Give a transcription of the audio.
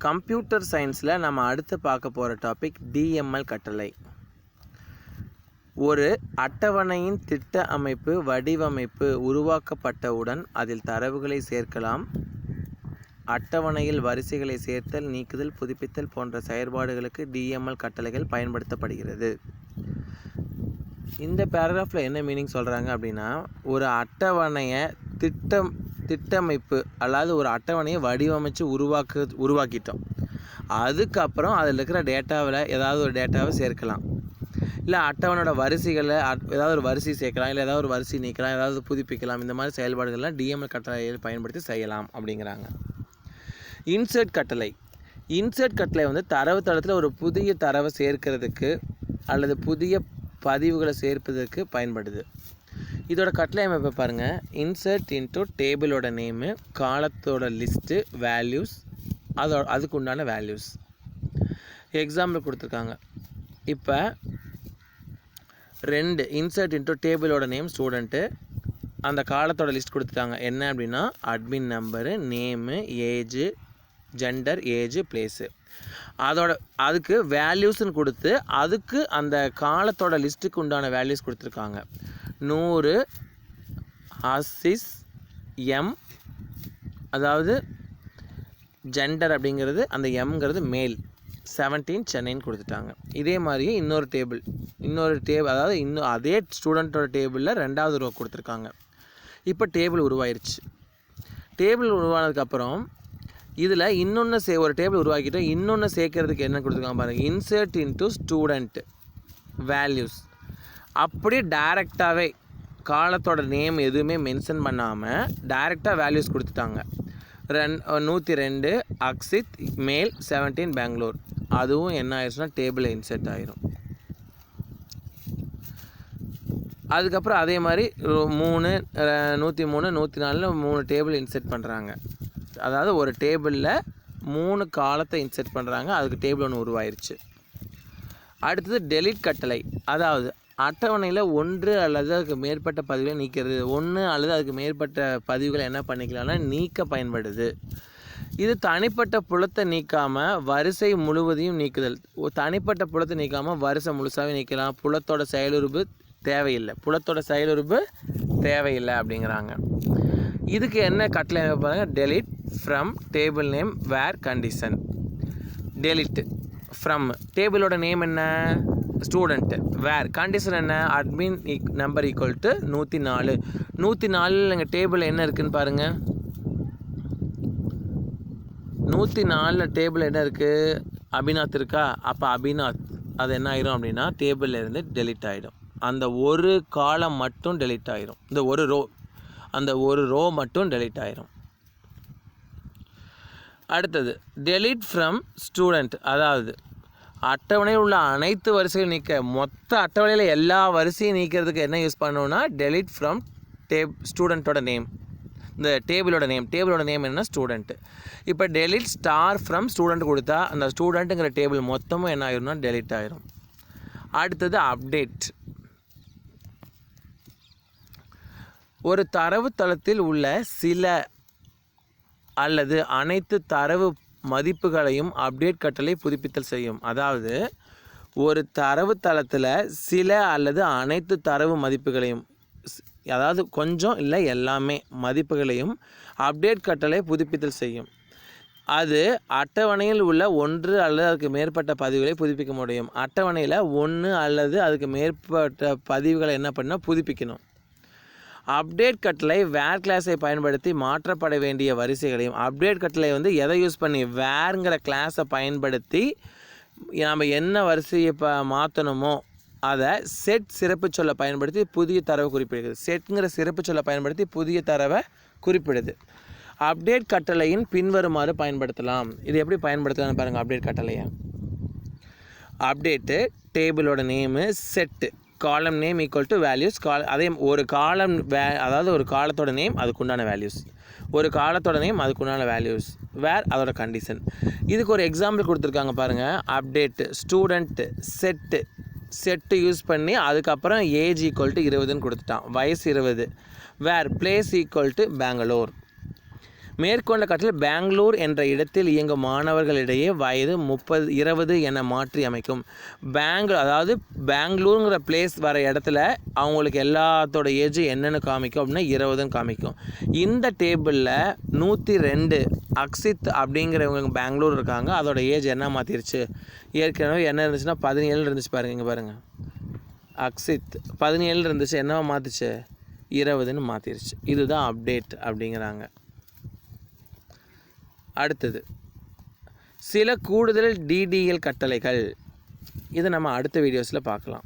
Computer சயின்ஸில் நம்ம அடுத்து பார்க்க போகிற டாபிக் டிஎம்எல் கட்டளை. ஒரு அட்டவணையின் திட்ட அமைப்பு வடிவமைப்பு உருவாக்கப்பட்டவுடன் அதில் தரவுகளை சேர்க்கலாம். அட்டவணையில் வரிசைகளை சேர்த்தல், நீக்குதல், புதுப்பித்தல் போன்ற செயற்பாடுகளுக்கு டிஎம்எல் கட்டளைகள் பயன்படுத்தப்படுகிறது. இந்த பேராகிராஃபில் என்ன மீனிங் சொல்கிறாங்க அப்படின்னா, ஒரு அட்டவணையை திட்டமைப்பு அதாவது ஒரு அட்டவணையை வடிவமைச்சு உருவாக்கிட்டோம். அதுக்கப்புறம் அதில் இருக்கிற டேட்டாவில் ஏதாவது ஒரு டேட்டாவை சேர்க்கலாம். இல்லை அட்டவணையோட வரிசைகளில் ஏதாவது ஒரு வரிசை சேர்க்கலாம், இல்லை ஏதாவது ஒரு வரிசை நீக்கலாம், ஏதாவது புதுப்பிக்கலாம். இந்த மாதிரி செயல்பாடுகள்லாம் டிஎம்எல் கட்டளையை பயன்படுத்தி செய்யலாம் அப்படிங்கிறாங்க. இன்சர்ட் கட்டளை வந்து தரவுத்தளத்தில் ஒரு புதிய தரவை சேர்க்கிறதுக்கு அல்லது புதிய பதிவுகளை சேர்ப்பதற்கு பயன்படுது. இதோட கட்டளை அமைப்பை பாருங்கள். இன்சர்ட் இன்ட்டு டேபிளோட நேமு, காலத்தோட லிஸ்ட்டு, வேல்யூஸ், அதுக்கு உண்டான வேல்யூஸ். எக்ஸாம்பிள் கொடுத்துருக்காங்க. இப்போ 2 இன்சர்ட் இன்ட்டு டேபிளோட நேம் ஸ்டூடெண்ட்டு, அந்த காலத்தோட லிஸ்ட் கொடுத்துட்டாங்க. என்ன அப்படின்னா admin number, name, age, gender, age, place. அதுக்கு வேல்யூஸ்ன்னு கொடுத்து அதுக்கு அந்த காலத்தோட லிஸ்ட்டுக்கு உண்டான வேல்யூஸ் கொடுத்துருக்காங்க. 100 ஆசிஸ் எம், அதாவது ஜெண்டர் அப்படிங்கிறது அந்த எம்ங்கிறது மேல், 17 சென்னைன்னு கொடுத்துட்டாங்க. இதே மாதிரியே இன்னொரு டேபிள் அதாவது அதே ஸ்டூடெண்ட்டோட டேபிளில் 2வது ரோ கொடுத்துருக்காங்க. இப்போ டேபிள் உருவாயிருச்சு. டேபிள் உருவானதுக்கப்புறம் இதில் ஒரு டேபிள் உருவாக்கிட்டோம். இன்னொன்று சேர்க்கறதுக்கு என்ன கொடுத்துருக்காங்க பாருங்கள். Insert into student values. அப்படியே டைரெக்டாகவே காலத்தோட நேம் எதுவுமே மென்ஷன் பண்ணாமல் டைரெக்டாக வேல்யூஸ் கொடுத்துட்டாங்க. 102 அக்சித் மேல், 17 பெங்களூர். அதுவும் என்ன ஆயிடுச்சுன்னா டேபிளில் இன்சர்ட் ஆயிரும். அதுக்கப்புறம் அதே மாதிரி 3, 103, 104 3 டேபிள் இன்சர்ட் பண்ணுறாங்க. அதாவது ஒரு டேபிளில் 3 காலத்தை இன்சர்ட் பண்ணுறாங்க. அதுக்கு டேபிள் ஒன்று உருவாயிருச்சு. அடுத்தது டெலீட் கட்டளை. அதாவது அட்டவணையில் 1 அல்லது அதுக்கு மேற்பட்ட பதிவுகளை நீக்கிறது. 1 அல்லது அதுக்கு மேற்பட்ட பதிவுகளை என்ன பண்ணிக்கலாம்னா நீக்க பயன்படுது. இது தனிப்பட்ட புலத்தை நீக்காமல் வரிசை முழுவதையும் நீக்குதல். தனிப்பட்ட புலத்தை நீக்காமல் வரிசை முழுசாகவே நீக்கலாம். புலத்தோட செயலுறுப்பு தேவையில்லை அப்படிங்கிறாங்க. இதுக்கு என்ன கட்டளை பாருங்க. Delete from table name where condition. Delete from டேபிளோட நேம் என்ன ஸ்டூடெண்ட்டு, வேர் கண்டிஷன் என்ன அட்மின் நம்பர் ஈக்குவல் டு 104. 104 எங்கள் டேபிளில் என்ன இருக்குதுன்னு பாருங்கள். 104 டேபிள் என்ன இருக்குது, அபிநாத் இருக்கா. அப்போ அபிநாத் அது என்ன ஆயிரும் அப்படின்னா டேபிளில் இருந்து டெலிட் ஆகிடும். அந்த ஒரு காலம் மட்டும் டெலிட் ஆகிரும். அந்த ஒரு ரோ மட்டும் டெலிட் ஆயிரும். அடுத்தது டெலிட் ஃப்ரம் ஸ்டூடெண்ட். அதாவது அட்டவணையில் உள்ள அனைத்து வரிசைகள் நீக்க, மொத்த அட்டவணையில் எல்லா வரிசையும் நீக்கிறதுக்கு என்ன யூஸ் பண்ணணும்னா டெலிட் ஃப்ரம் ஸ்டூடெண்ட்டோட நேம். இந்த டேபிளோட நேம் என்ன ஸ்டூடெண்ட்டு. இப்போ டெலிட் ஸ்டார் ஃப்ரம் ஸ்டூடெண்ட் கொடுத்தா அந்த ஸ்டூடெண்ட்டுங்கிற டேபிள் மொத்தமும் என்ன ஆயிரும்னா டெலிட் ஆயிரும். அடுத்தது அப்டேட். ஒரு தரவுத்தளத்தில் உள்ள சில அல்லது அனைத்து தரவு மதிப்புகளையும் அப்டேட் கட்டளை புதுப்பித்தல் செய்யும். அதாவது ஒரு தரவுத்தளத்தில் சில அல்லது அனைத்து தரவு மதிப்புகளையும், அதாவது கொஞ்சம் இல்லை எல்லாமே மதிப்புகளையும் அப்டேட் கட்டளை புதுப்பித்தல் செய்யும். அது அட்டவணையில் உள்ள 1 அல்லது அதுக்கு மேற்பட்ட பதிவுகளை புதுப்பிக்க முடியும். அட்டவணையில் 1 அல்லது அதுக்கு மேற்பட்ட பதிவுகளை என்ன பண்ணால் புதுப்பிக்கணும். அப்டேட் கட்டளை வேர் கிளாஸை பயன்படுத்தி மாற்றப்பட வேண்டிய வரிசைகளையும், அப்டேட் கட்டளை வந்து எதை யூஸ் பண்ணி வேர்ங்கிற கிளாஸை பயன்படுத்தி நம்ம என்ன வரிசையை மாற்றணுமோ அதை செட் சிறப்பு சொல்லை பயன்படுத்தி புதிய தரவை குறிப்பிடுது. செட்ங்கிற சிறப்பு சொல்லை பயன்படுத்தி புதிய தரவை குறிப்பிடுது. அப்டேட் கட்டளையின் பின்வருமாறு பயன்படுத்தலாம். இது எப்படி பயன்படுத்தலாம்னு பாருங்கள். அப்டேட் கட்டளையை அப்டேட்டு டேபிளோட name, set column name equal to values. அதே ஒரு காலம் அதாவது ஒரு காலத்தோட நேம் அதுக்குண்டான வேல்யூஸ், ஒரு காலத்தோட நேம் அதுக்குண்டான வேல்யூஸ், வேர் அதோட கண்டிஷன். இதுக்கு ஒரு எக்ஸாம்பிள் கொடுத்துருக்காங்க பாருங்கள். அப்டேட்டு ஸ்டூடெண்ட்டு செட்டு யூஸ் பண்ணி அதுக்கப்புறம் ஏஜ் ஈக்குவல் டு 20ன்னு கொடுத்துட்டான், வயசு 20. வேர் பிளேஸ் ஈக்குவல் டு பெங்களூர். மேற்கொண்ட கட்டளை பெங்களூர் என்ற இடத்தில் இயங்கும் மாணவர்களிடையே வயது 20 என மாற்றி அமைக்கும். அதாவது பெங்களூருங்கிற பிளேஸ் வர இடத்துல அவங்களுக்கு எல்லாத்தோட ஏஜ் என்னென்னு காமிக்கும் அப்படின்னா 20ன்னு காமிக்கும். இந்த டேபிளில் 102 அக்ஷித் அப்படிங்கிறவங்க பெங்களூர் இருக்காங்க. அதோட ஏஜ் என்ன மாற்றிருச்சு, ஏற்கனவே என்ன இருந்துச்சுன்னா 17 இருந்துச்சு பாருங்கள். இங்கே பாருங்கள், அக்ஷித் 17 இருந்துச்சு, என்னவா மாற்றுச்சு 20ன்னு மாற்றிருச்சு. இதுதான் அப்டேட் அப்படிங்கிறாங்க. அடுத்தது சில கூடுதல் DDL கட்டளைகள். இதை நம்ம அடுத்த வீடியோஸில் பார்க்கலாம்.